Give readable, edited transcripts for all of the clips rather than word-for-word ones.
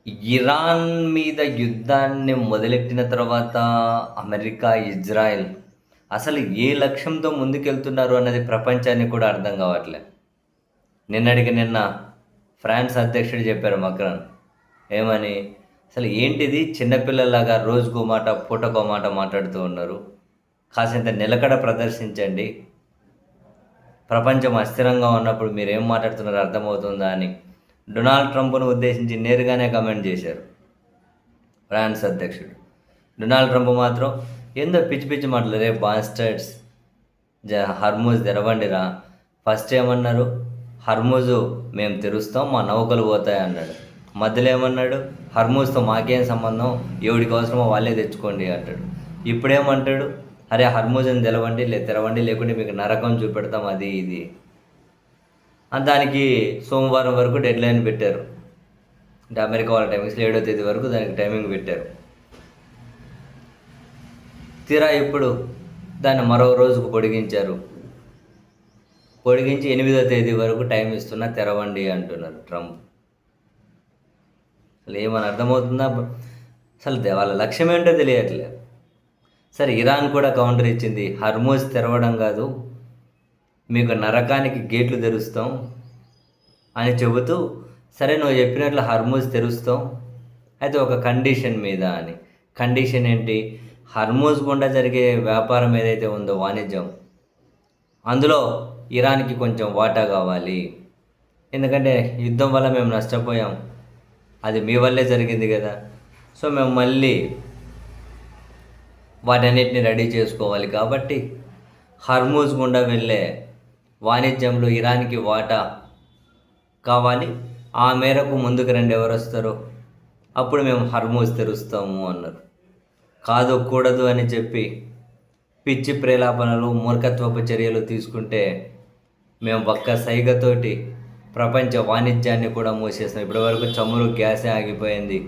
Iran మీద యుద్ధాన్ని మొదలెట్టిన తర్వాత అమెరికా, ఇజ్రాయెల్ అసలు ఏ లక్ష్యంతో ముందుకెళ్తున్నారు అన్నది ప్రపంచానికి కూడా అర్థం కావట్లే. నిన్నటికి నిన్న ఫ్రాన్స్ అధ్యక్షుడు చెప్పారు మక్రాన్. ఏమని? అసలు ఏంటిది చిన్నపిల్లలాగా రోజుకో మాట, పూటకో మాట మాట్లాడుతూ ఉన్నారు. కాసింత నిలకడ ప్రదర్శించండి. ప్రపంచం అస్థిరంగా ఉన్నప్పుడు మీరేం మాట్లాడుతున్నారో అర్థమవుతుందా అని డొనాల్డ్ ట్రంప్ను ఉద్దేశించి నేరుగానే కమెంట్ చేశారు ఫ్రాన్స్ అధ్యక్షుడు. డొనాల్డ్ ట్రంప్ మాత్రం ఏందో పిచ్చి పిచ్చి మాటలు, రే బాస్టర్డ్స్, హర్మూజ్ తెరవండిరా. ఫస్ట్ ఏమన్నారు? హర్మూజు మేము తెరుస్తాం, మా నౌకలు పోతాయి అన్నాడు. మధ్యలో ఏమన్నాడు? హర్మూజ్తో మాకేం సంబంధం, ఎవడికి అవసరమో వాళ్ళే తెచ్చుకోండి అంటాడు. ఇప్పుడేమంటాడు? అరే హర్మూజ్ని తెరవండి లేకుంటే మీకు నరకం చూపెడతాం, అది ఇది. దానికి సోమవారం వరకు డెడ్ లైన్ పెట్టారు. అంటే అమెరికా వాళ్ళ టైమింగ్స్ 7వ తేదీ వరకు దానికి టైమింగ్ పెట్టారు. తీరా ఇప్పుడు దాన్ని మరో రోజుకు పొడిగించారు. పొడిగించి 8వ తేదీ వరకు టైం ఇస్తున్నా, తెరవండి అంటున్నారు ట్రంప్. అసలు ఏమని అర్థమవుతుందా? అసలు వాళ్ళ లక్ష్యం ఏంటో తెలియట్లేదు. సరే, ఇరాన్ కూడా కౌంటర్ ఇచ్చింది. హర్మూజ్ తెరవడం కాదు, మీకు నరకానికి గేట్లు తెరుస్తాం అని చెబుతూ, సరే నువ్వు చెప్పినట్లు హర్మూజ్ తెరుస్తాం, అయితే ఒక కండిషన్ మీద అని. కండిషన్ ఏంటి? హర్మూజ్ గుండా జరిగే వ్యాపారం ఏదైతే ఉందో, వాణిజ్యం, అందులో ఇరాన్కి కొంచెం వాటా కావాలి. ఎందుకంటే యుద్ధం వల్ల మేము నష్టపోయాం, అది మీ వల్లే జరిగింది కదా. సో మేము మళ్ళీ వాటన్నిటిని రెడీ చేసుకోవాలి. కాబట్టి హర్మూజ్ గుండా వెళ్ళే వాణిజ్యంలో ఇరాన్కి వాటా కావాలి. ఆ మేరకు ముందుకు రండి, ఎవరు వస్తారో అప్పుడు మేము హర్మూజ్ తెరుస్తాము అన్నారు. కాదు కూడదు అని చెప్పి పిచ్చి ప్రేలాపనలు, మూర్ఖత్వపు చర్యలు తీసుకుంటే మేము ఒక్క సైగతోటి ప్రపంచ వాణిజ్యాన్ని కూడా మూసేస్తాం. ఇప్పటివరకు చమురు, గ్యాసే ఆగిపోయింది,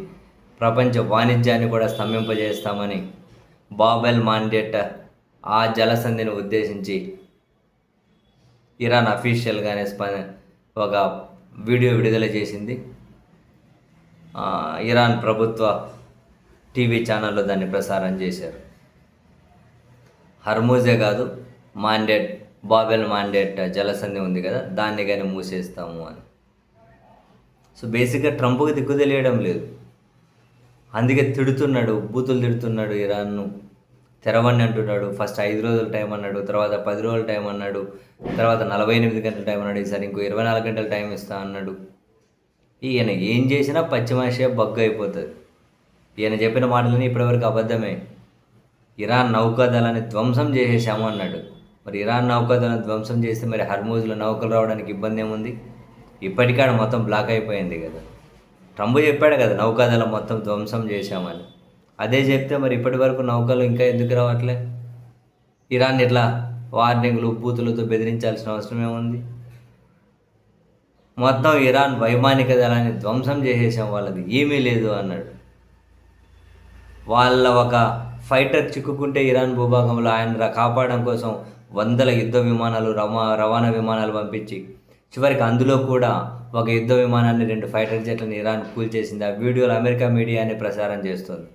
ప్రపంచ వాణిజ్యాన్ని కూడా స్తంభింపజేస్తామని బాబెల్ మాండేట్ ఆ జలసంధిని ఉద్దేశించి ఇరాన్ అఫీషియల్గానే ఒక వీడియో విడుదల చేసింది. ఇరాన్ ప్రభుత్వ టీవీ ఛానల్లో దాన్ని ప్రసారం చేశారు. హర్మూజే కాదు, బాబెల్ మాండేట్ జలసంధి ఉంది కదా, దాన్ని కానీ మూసేస్తాము అని. సో బేసిక్గా ట్రంప్కి దిక్కు తెలియడం లేదు, అందుకే తిడుతున్నాడు, బూతులు తిడుతున్నాడు. ఇరాన్ను తెరవండి అంటున్నాడు. ఫస్ట్ 5 రోజుల టైం అన్నాడు, తర్వాత 10 రోజుల టైం అన్నాడు, తర్వాత 48 గంటల టైం అన్నాడు, ఈసారి ఇంకో 24 గంటల టైం ఇస్తా అన్నాడు. ఈయన ఏం చేసినా పశ్చిమాసియా బగ్గు అయిపోతుంది. ఈయన చెప్పిన మాటలని ఇప్పటివరకు అబద్ధమే. ఇరాన్ నౌకాదళాన్ని ధ్వంసం చేసేసాము అన్నాడు. మరి ఇరాన్ నౌకాదళాన్ని ధ్వంసం చేస్తే మరి హర్మూజ్లో నౌకలు రావడానికి ఇబ్బంది ఏముంది? ఇప్పటికాడ మొత్తం బ్లాక్ అయిపోయింది కదా. ట్రంప్ చెప్పాడు కదా నౌకాదళం మొత్తం ధ్వంసం చేశామని. అదే చెప్తే మరి ఇప్పటి వరకు నౌకలు ఇంకా ఎందుకు రావట్లే? ఇరాన్ ఇట్లా వార్నింగ్లు, బూతులతో బెదిరించాల్సిన అవసరం ఏముంది? మొత్తం ఇరాన్ వైమానిక దళాన్ని ధ్వంసం చేసేసాం, వాళ్ళది ఏమీ లేదు అన్నాడు. వాళ్ళ ఒక ఫైటర్ చిక్కుకుంటే ఇరాన్ భూభాగంలో ఆయన కాపాడడం కోసం వందల యుద్ధ విమానాలు, రవాణా విమానాలు పంపించి చివరికి అందులో కూడా ఒక యుద్ధ విమానాన్ని, 2 ఫైటర్ జెట్లను ఇరాన్ కూల్చేసింది. ఆ వీడియోలు అమెరికా మీడియానే ప్రసారం చేస్తుంది.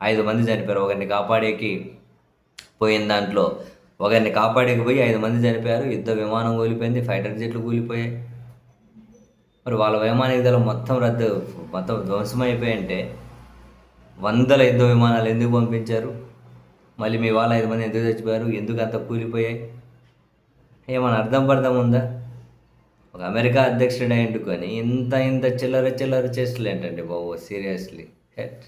5 మంది చనిపోయారు. ఒకరిని కాపాడేకి పోయిన దాంట్లో ఒకరిని కాపాడేకి పోయి 5 మంది చనిపోయారు. యుద్ధ విమానం కూలిపోయింది, ఫైటర్ జెట్లు కూలిపోయాయి. మరి వాళ్ళ వైమానిక దళం మొత్తం ధ్వంసమైపోయింటే వందల యుద్ధ విమానాలు ఎందుకు పంపించారు? మళ్ళీ మీ వాళ్ళు 5 మంది ఎందుకు చచ్చిపోయారు? ఎందుకు అంత కూలిపోయాయి? ఏమైనా అర్థం ఉందా? ఒక అమెరికా అధ్యక్షుడు అయ్యుకొని ఇంత చిల్లర చేష్టలు ఏంటండి బాబు, సీరియస్లీ హెట్.